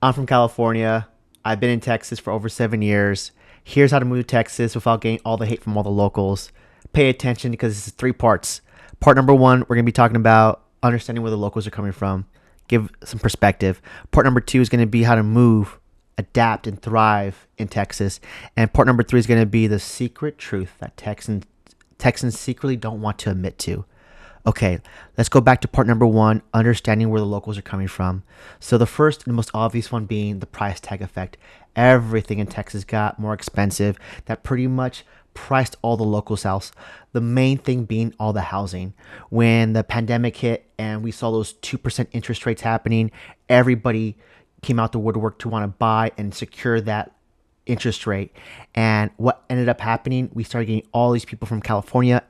I'm from California. I've been in Texas for over 7 years. Here's how to move to Texas without getting all the hate from all the locals. Pay attention because this is three parts. Part number one, we're going to be talking about understanding where the locals are coming from, give some perspective. Part number two is going to be how to move, adapt, and thrive in Texas. And part number three is going to be the secret truth that Texans secretly don't want to admit to. Okay, let's go back to part number one, understanding where the locals are coming from. So the first and most obvious one being the price tag effect. Everything in Texas got more expensive. That pretty much priced all the locals out. The main thing being all the housing. When the pandemic hit and we saw those 2% interest rates happening, everybody came out the woodwork to want to buy and secure that interest rate. And what ended up happening, we started getting all these people from California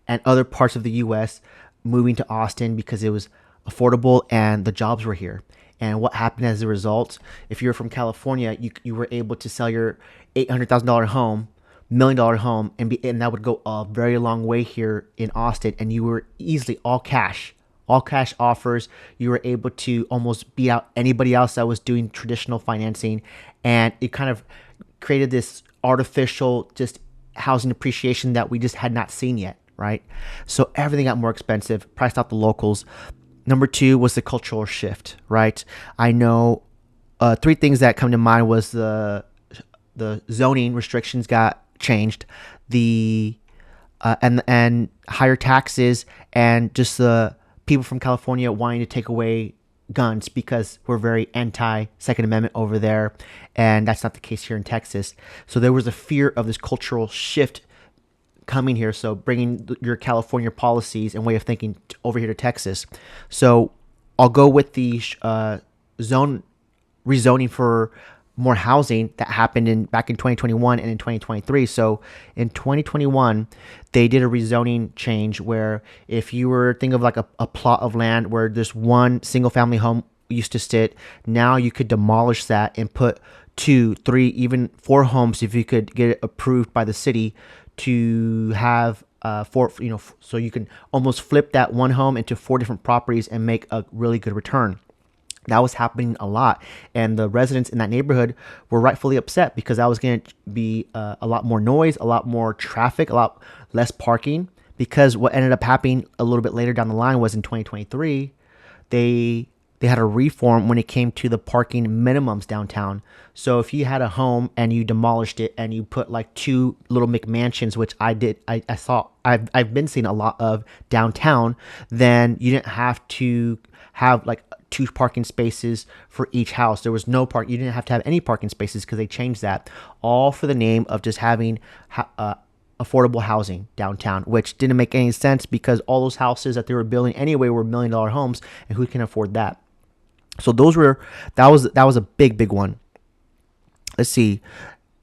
and other parts of the US moving to Austin because it was affordable and the jobs were here. And what happened as a result, if you're from California, you were able to sell your $800,000 home, $1 million home, and that would go a very long way here in Austin. And you were easily all cash offers. You were able to almost beat out anybody else that was doing traditional financing. And it kind of created this artificial just housing appreciation that we just had not seen yet, right? So everything got more expensive, priced out the locals. Number two was the cultural shift, right? I know three things that come to mind was the zoning restrictions got changed, the and higher taxes, and just the people from California wanting to take away guns because we're very anti Second Amendment over there, and that's not the case here in Texas. So there was a fear of this cultural shift coming here, so bringing your California policies and way of thinking over here to Texas. So I'll go with the zone rezoning for more housing that happened in back in 2021 and in 2023. So in 2021, they did a rezoning change where if you were think of like a plot of land where just one single family home used to sit, now you could demolish that and put two, three, even four homes if you could get it approved by the city to have four, so you can almost flip that one home into four different properties and make a really good return. That was happening a lot, and the residents in that neighborhood were rightfully upset because that was going to be a lot more noise, a lot more traffic, a lot less parking. Because what ended up happening a little bit later down the line was in 2023, they had a reform when it came to the parking minimums downtown. So if you had a home and you demolished it and you put like two little McMansions, which I did, I saw, I've been seeing a lot of downtown, then you didn't have to have like two parking spaces for each house. There was no park. You didn't have to have any parking spaces because they changed that, all for the name of just having affordable housing downtown, which didn't make any sense because all those houses that they were building anyway were $1 million homes, and who can afford that? So that was a big one. Let's see.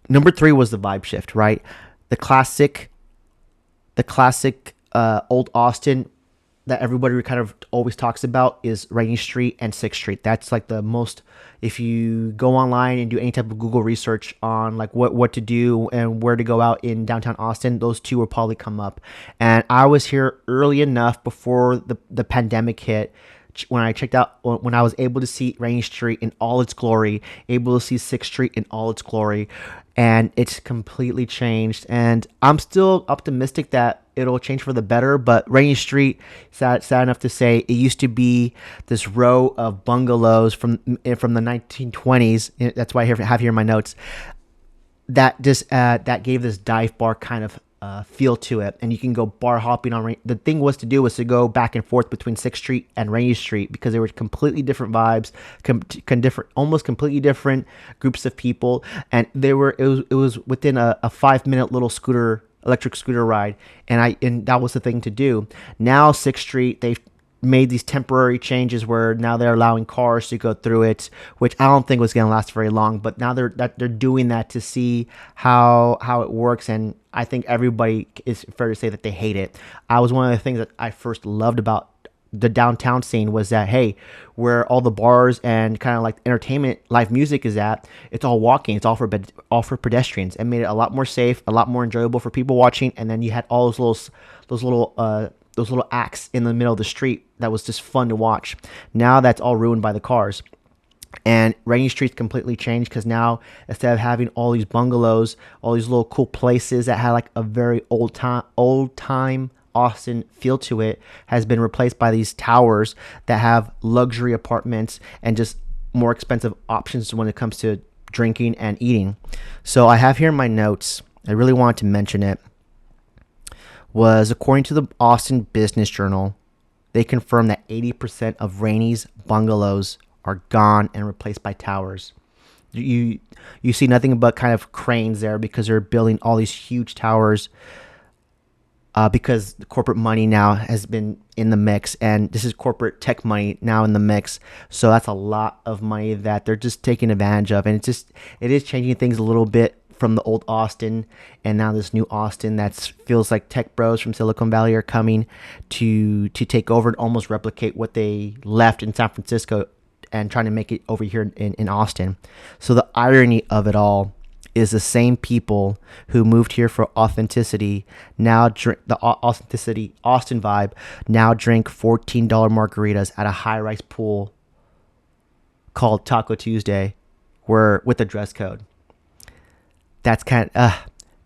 Number three was the vibe shift, right? The classic old Austin that everybody kind of always talks about is Rainy Street and 6th Street. That's like the most, if you go online and do any type of Google research on like what to do and where to go out in downtown Austin, those two will probably come up. And I was here early enough before the pandemic hit, when I checked out, when I was able to see Rainy Street in all its glory, able to see 6th Street in all its glory, and it's completely changed. And I'm still optimistic that it'll change for the better, but Rainy Street, sad enough to say, it used to be this row of bungalows from the 1920s. That's why I have here in my notes. That gave this dive bar kind of feel to it, and you can go bar hopping on the thing was to go back and forth between 6th Street and Rainy Street because they were completely different vibes, almost completely different groups of people, and it was within a 5-minute little electric scooter ride, and that was the thing to do. Now 6th Street, they've made these temporary changes where now they're allowing cars to go through it, which I don't think was going to last very long. But now they're doing that to see how it works, and I think everybody is fair to say that they hate it. I was one of the things that I first loved about the downtown scene was that, hey, where all the bars and kind of like entertainment, live music is at, it's all walking, it's all for pedestrians. It made it a lot more safe, a lot more enjoyable for people watching. And then you had all those little acts in the middle of the street that was just fun to watch. Now that's all ruined by the cars. And Rainy Street's completely changed because now instead of having all these bungalows, all these little cool places that had like a very old time Austin feel to it, has been replaced by these towers that have luxury apartments and just more expensive options when it comes to drinking and eating. So I have here in my notes, I really wanted to mention it, was according to the Austin Business Journal, they confirmed that 80% of Rainey's bungalows are gone and replaced by towers. You see nothing but kind of cranes there because they're building all these huge towers because the corporate money now has been in the mix, and this is corporate tech money now in the mix. So that's a lot of money that they're just taking advantage of, and it is changing things a little bit from the old Austin and now this new Austin that feels like tech bros from Silicon Valley are coming to take over and almost replicate what they left in San Francisco and trying to make it over here in Austin. So the irony of it all is the same people who moved here for authenticity now drink the Austin vibe, now drink $14 margaritas at a high-rise pool called Taco Tuesday, where with a dress code. That's kind of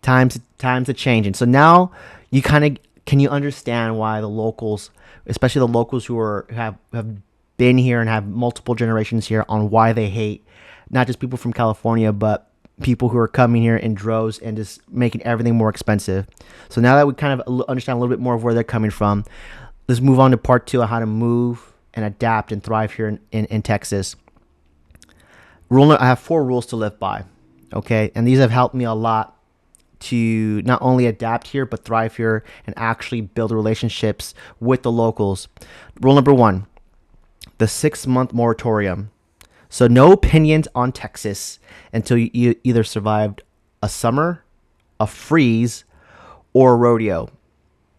times are changing. So now you kind of can you understand why the locals, especially the locals who have been here and have multiple generations here, on why they hate not just people from California, but people who are coming here in droves and just making everything more expensive. So now that we kind of understand a little bit more of where they're coming from, let's move on to part 2 of how to move and adapt and thrive here in Texas. I have 4 rules to live by. Okay, and these have helped me a lot to not only adapt here, but thrive here and actually build relationships with the locals. Rule number 1, the 6-month moratorium. So no opinions on Texas until you either survived a summer, a freeze, or a rodeo.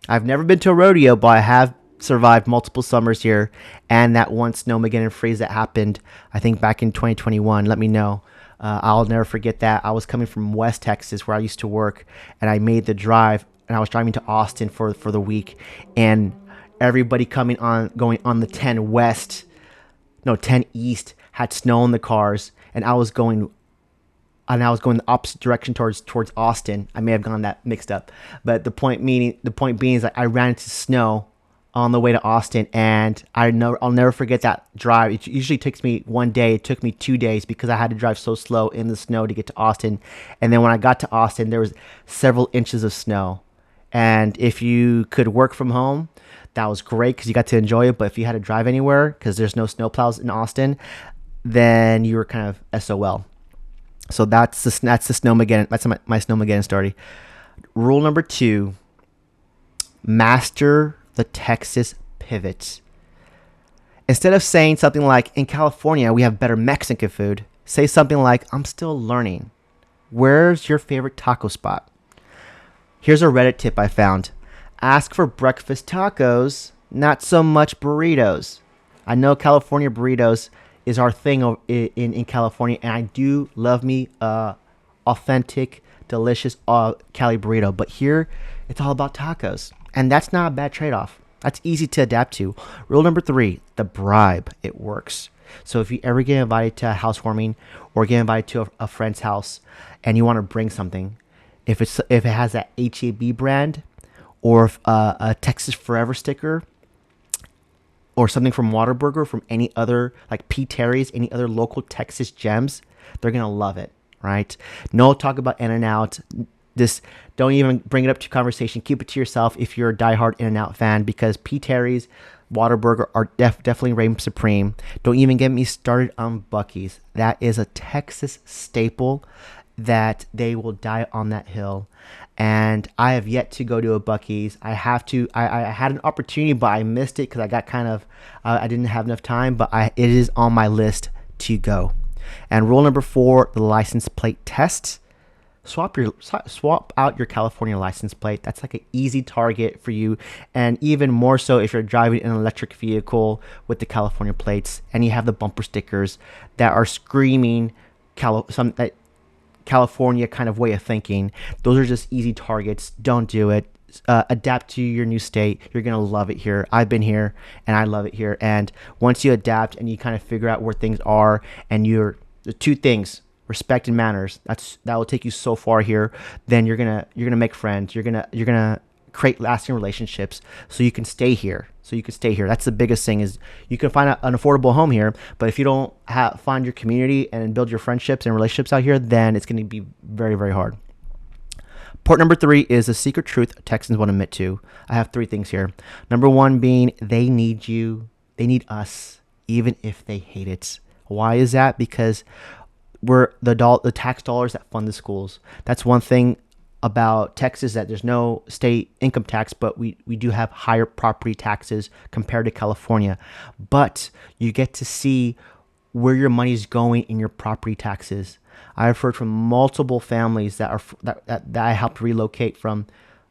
I've never been to a rodeo, but I have survived multiple summers here and that one snowmageddon freeze that happened, I think, back in 2021. Let me know. I'll never forget that. I was coming from West Texas, where I used to work, and I made the drive, and I was driving to Austin for the week, and everybody going on the 10 East had snow in the cars, and I was going the opposite direction towards Austin. I may have gone that mixed up, but the point being is that I ran into snow on the way to Austin, and I'll never forget that drive. It usually takes me 1 day. It took me 2 days because I had to drive so slow in the snow to get to Austin. And then when I got to Austin, there was several inches of snow. And if you could work from home, that was great because you got to enjoy it. But if you had to drive anywhere because there's no snowplows in Austin, then you were kind of SOL. So that's the snowmageddon. That's my snowmageddon story. Rule number 2: master the Texas pivot. Instead of saying something like, in California, we have better Mexican food, say something like, I'm still learning. Where's your favorite taco spot? Here's a Reddit tip I found. Ask for breakfast tacos, not so much burritos. I know California burritos is our thing in California, and I do love me authentic, delicious Cali burrito. But here, it's all about tacos. And that's not a bad trade-off. That's easy to adapt to. Rule number 3, the bribe. It works. So if you ever get invited to a housewarming or get invited to a friend's house and you want to bring something, if it has that HEB brand or a Texas Forever sticker or something from Whataburger, from any other, like P. Terry's, any other local Texas gems, they're going to love it, right? No talk about In-N-Out. This, don't even bring it up to conversation. Keep it to yourself if you're a diehard In-N-Out fan, because P. Terry's, Whataburger are definitely reign supreme. Don't even get me started on Buc-ee's. That is a Texas staple that they will die on that hill. And I have yet to go to a Buc-ee's. I have to. I had an opportunity, but I missed it because I got kind of, I didn't have enough time. But it is on my list to go. And rule number 4, the license plate test. Swap out your California license plate. That's like an easy target for you, and even more so if you're driving an electric vehicle with the California plates and you have the bumper stickers that are screaming California kind of way of thinking. Those are just easy targets. Don't do it. adapt to your new state. You're gonna love it here. I've been here and I love it here. And once you adapt and you kind of figure out where things are, and you're the two things, respect and manners, that will take you so far here. Then you're gonna make friends. You're gonna create lasting relationships so you can stay here. That's the biggest thing, is you can find an affordable home here, but if you don't find your community and build your friendships and relationships out here, then it's going to be very, very hard. Part number 3 is a secret truth Texans won't admit to. I have 3 things here. Number 1 being they need you. They need us, even if they hate it. Why is that? Because we're the tax dollars that fund the schools. That's one thing about Texas, that there's no state income tax, but we do have higher property taxes compared to California. But you get to see where your money is going in your property taxes. I've heard from multiple families that I helped relocate from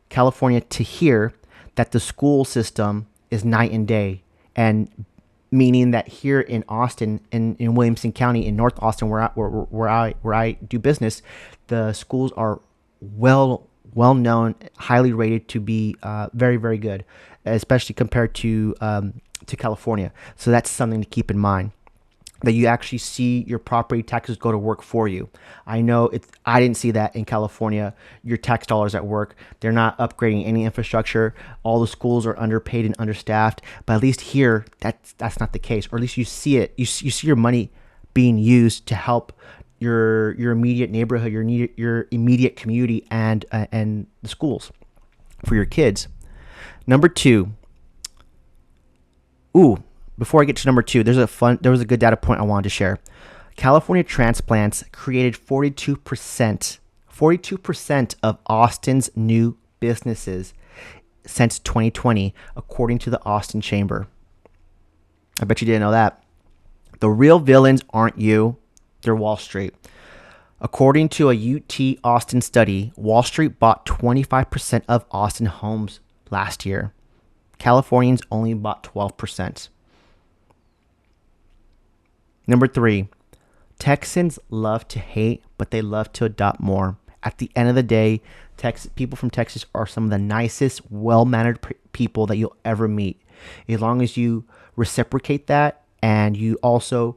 California to here, that the school system is night and day, and meaning that here in Austin, in Williamson County, in North Austin, where I do business, the schools are well known, highly rated to be very, very good, especially compared to California. So that's something to keep in mind, that you actually see your property taxes go to work for you. I know I didn't see that in California. Your tax dollars at work. They're not upgrading any infrastructure. All the schools are underpaid and understaffed. But at least here, that's not the case, or at least you see it. You see your money being used to help your immediate neighborhood, your immediate community, and the schools for your kids. Number 2. Before I get to number 2, there was a good data point I wanted to share. California transplants created 42% of Austin's new businesses since 2020, according to the Austin Chamber. I bet you didn't know that. The real villains aren't you. They're Wall Street. According to a UT Austin study, Wall Street bought 25% of Austin homes last year. Californians only bought 12%. Number 3, Texans love to hate, but they love to adopt more. At the end of the day, people from Texas are some of the nicest, well-mannered people that you'll ever meet. As long as you reciprocate that, and you also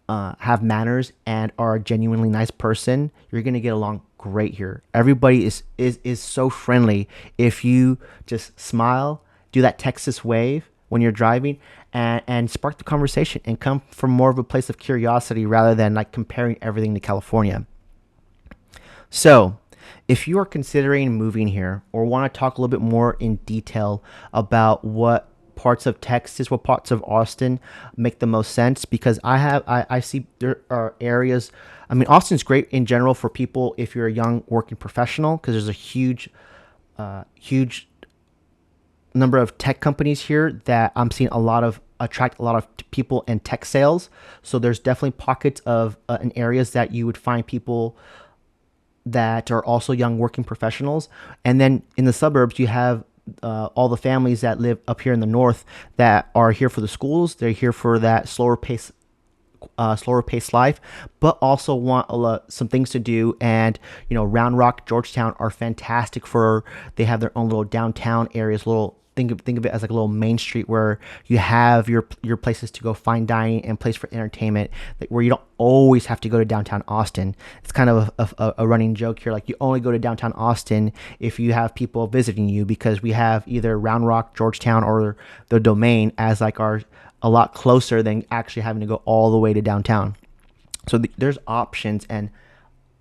have manners and are a genuinely nice person, you're going to get along great here. Everybody is so friendly. If you just smile, do that Texas wave when you're driving, and spark the conversation, and come from more of a place of curiosity rather than like comparing everything to California. So if you are considering moving here, or want to talk a little bit more in detail about what parts of Texas, what parts of Austin make the most sense, because I see there are areas. I mean, Austin's great in general for people if you're a young working professional, because there's a huge number of tech companies here that I'm seeing attract a lot of people in tech sales. So there's definitely pockets of in areas that you would find people that are also young working professionals. And then in the suburbs, you have all the families that live up here in the north that are here for the schools. They're here for that slower pace life, but also want some things to do. And Round Rock, Georgetown are fantastic they have their own little downtown areas, think of it as like a little main street where you have your places to go fine dining and place for entertainment, where you don't always have to go to downtown Austin. It's kind of a running joke here. Like, you only go to downtown Austin if you have people visiting you, because we have either Round Rock, Georgetown, or the Domain as like a lot closer than actually having to go all the way to downtown. So there's options, and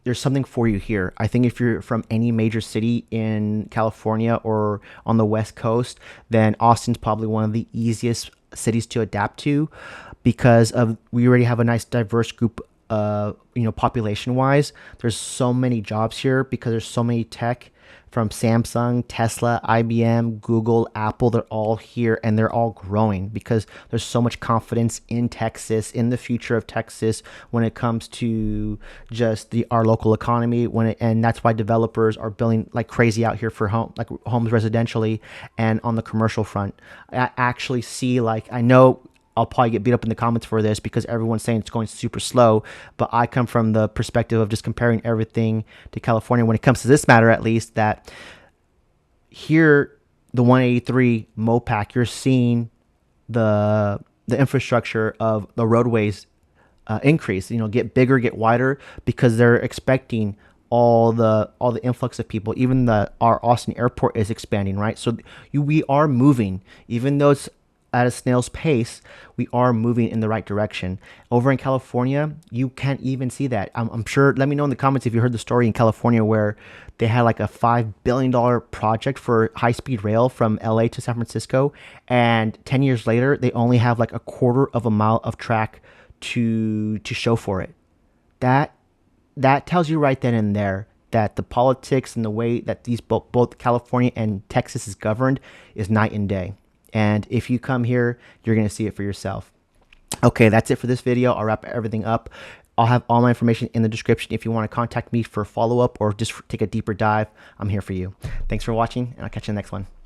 there's something for you here. I think if you're from any major city in California or on the West Coast, then Austin's probably one of the easiest cities to adapt to, because we already have a nice diverse group, population wise. There's so many jobs here because there's so many tech, from Samsung, Tesla, IBM, Google, Apple. They're all here, and they're all growing because there's so much confidence in Texas, in the future of Texas, when it comes to just our local economy. And that's why developers are building like crazy out here for homes residentially and on the commercial front. I actually see, I know I'll probably get beat up in the comments for this because everyone's saying it's going super slow, but I come from the perspective of just comparing everything to California when it comes to this matter, at least, that Here, the 183 MOPAC, you're seeing the infrastructure of the roadways increase. Get bigger, get wider, because they're expecting all the influx of people. Even our Austin airport is expanding, right? So we are moving, even though it's at a snail's pace. We are moving in the right direction. Over in California, you can't even see that. I'm sure. Let me know in the comments if you heard the story in California where they had like a $5 billion project for high-speed rail from LA to San Francisco, and 10 years later, they only have like a quarter of a mile of track to show for it. That that tells you right then and there that the politics and the way that these both California and Texas is governed is night and day. And if you come here, you're going to see it for yourself. Okay, that's it for this video. I'll wrap everything up. I'll have all my information in the description. If you want to contact me for follow-up or just take a deeper dive, I'm here for you. Thanks for watching, and I'll catch you in the next one.